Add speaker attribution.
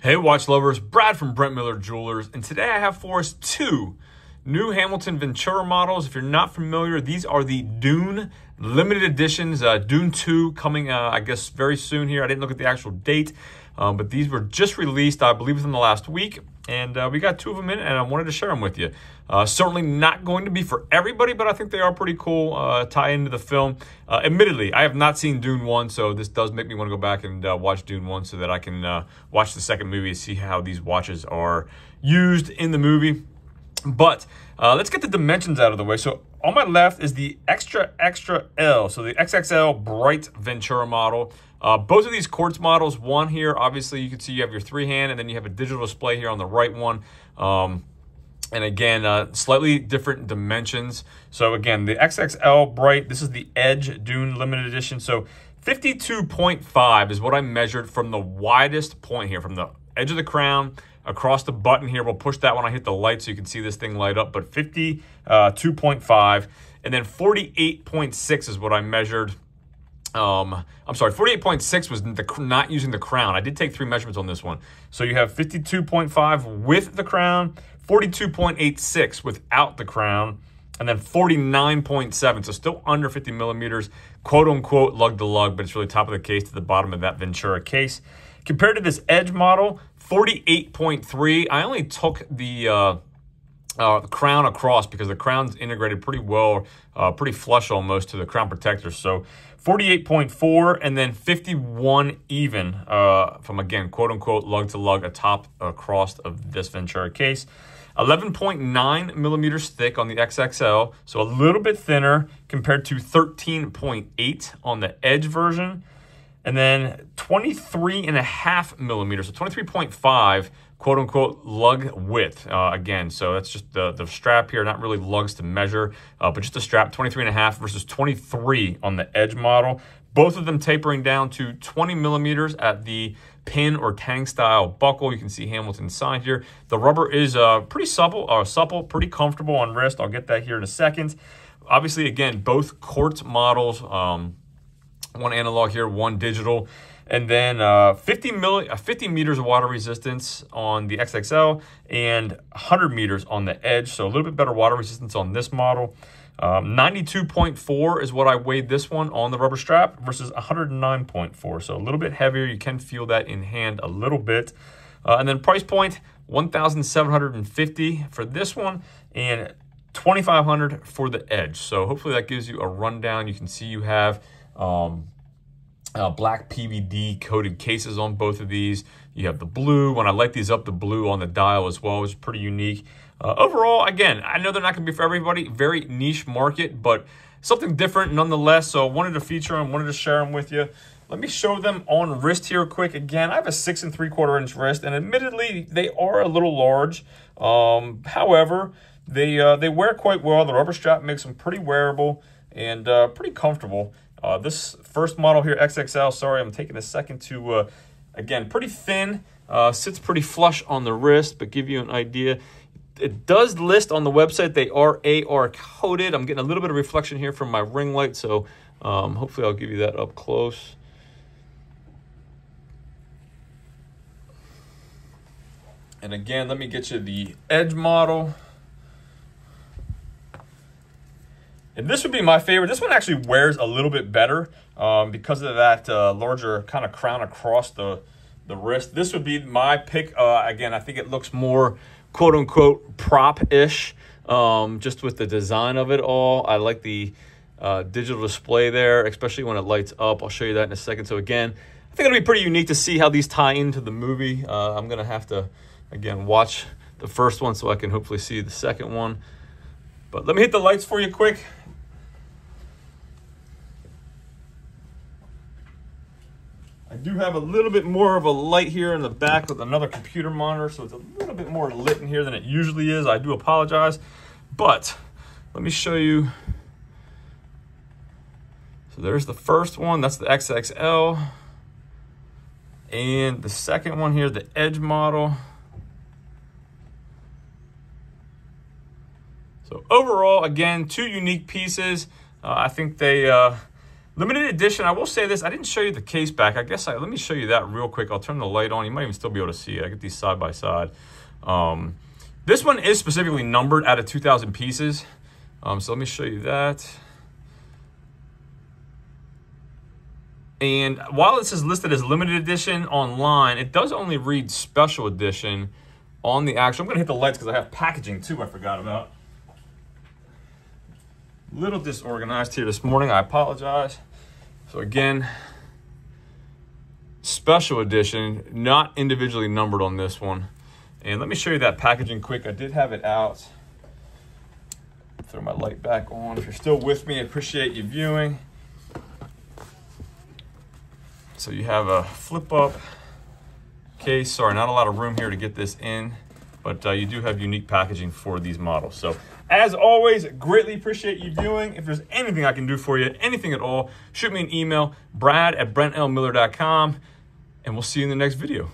Speaker 1: Hey watch lovers, Brad from Brent Miller Jewelers, and today I have for us two new Hamilton Ventura models. If you're not familiar, these are the Dune limited editions, Dune 2 coming I guess very soon here. I didn't look at the actual date, but these were just released, I believe, within the last week, and we got two of them in, and I wanted to share them with you. Certainly not going to be for everybody, but I think they are pretty cool, tie into the film. Admittedly, I have not seen Dune 1, so this does make me want to go back and watch Dune 1 so that I can watch the second movie and see how these watches are used in the movie. But let's get the dimensions out of the way. So on my left is the Extra L, so the XXL Bright Ventura model. Both of these Quartz models, one here, obviously you can see you have your three-hand, and then you have a digital display here on the right one. And again, slightly different dimensions. So again, the XXL Bright, this is the Edge Dune Limited Edition. So 52.5 is what I measured from the widest point here, from the edge of the crown across the button here. We'll push that when I hit the light so you can see this thing light up, but 52.5. And then 48.6 is what I measured. I'm sorry, 48.6 was not using the crown. I did take three measurements on this one. So you have 52.5 with the crown, 42.86 without the crown, and then 49.7, so still under 50 millimeters, quote unquote lug to lug, but it's really top of the case to the bottom of that Ventura case. Compared to this Edge model, 48.3, I only took the crown across because the crown's integrated pretty well, pretty flush almost to the crown protector. So 48.4 and then 51 even from, again, quote unquote lug to lug atop across of this Ventura case. 11.9 millimeters thick on the XXL, so a little bit thinner compared to 13.8 on the Edge version. And then 23.5 millimeters, so 23.5 quote unquote lug width again. So that's just the strap here, not really lugs to measure, but just the strap, 23.5 versus 23 on the Edge model. Both of them tapering down to 20 millimeters at the pin or tang style buckle. You can see Hamilton's sign here. The rubber is pretty supple, pretty comfortable on wrist. I'll get that here in a second. Obviously, again, both Quartz models, one analog here, one digital. And then 50 meters of water resistance on the XXL and 100 meters on the Edge. So a little bit better water resistance on this model. 92.4 is what I weighed this one on the rubber strap versus 109.4. So a little bit heavier. You can feel that in hand a little bit. And then price point, $1,750 for this one and $2,500 for the Edge. So hopefully that gives you a rundown. You can see you have black PVD coated cases on both of these. You have the blue. When I light these up, the blue on the dial as well is pretty unique. Overall, again, I know they're not going to be for everybody. Very niche market, but something different nonetheless. So I wanted to feature them, wanted to share them with you. Let me show them on wrist here quick. Again, I have a 6 3/4 inch wrist, and admittedly, they are a little large. However, they wear quite well. The rubber strap makes them pretty wearable and pretty comfortable. This first model here, XXL, sorry, I'm taking a second to, again, pretty thin, sits pretty flush on the wrist, but give you an idea. It does list on the website they are AR coated. I'm getting a little bit of reflection here from my ring light, so hopefully I'll give you that up close. And again, let me get you the Edge model. And this would be my favorite. This one actually wears a little bit better because of that larger kind of crown across the wrist. This would be my pick. Again, I think it looks more quote-unquote prop-ish just with the design of it all. I like the digital display there, especially when it lights up. I'll show you that in a second. So again, I think it'll be pretty unique to see how these tie into the movie. I'm going to have to, again, watch the first one so I can hopefully see the second one. But let me hit the lights for you quick. I do have a little bit more of a light here in the back with another computer monitor, so it's a little bit more lit in here than it usually is. I do apologize, but let me show you. So there's the first one. That's the XXL. And the second one here, the Edge model. So overall, again, two unique pieces. I think they Limited edition, I will say this, I didn't show you the case back. I guess let me show you that real quick. I'll turn the light on. You might even still be able to see it. I get these side by side. This one is specifically numbered out of 2,000 pieces. So let me show you that. And while this is listed as limited edition online, it does only read special edition on the actual. I'm going to hit the lights because I have packaging too I forgot about. A little disorganized here this morning. I apologize. So again, special edition, not individually numbered on this one. And let me show you that packaging quick. I did have it out. Throw my light back on. If you're still with me, I appreciate you viewing. So you have a flip up case. Sorry, not a lot of room here to get this in, but you do have unique packaging for these models. So as always, greatly appreciate you viewing. If there's anything I can do for you, anything at all, shoot me an email, brad@brentlmiller.com, and we'll see you in the next video.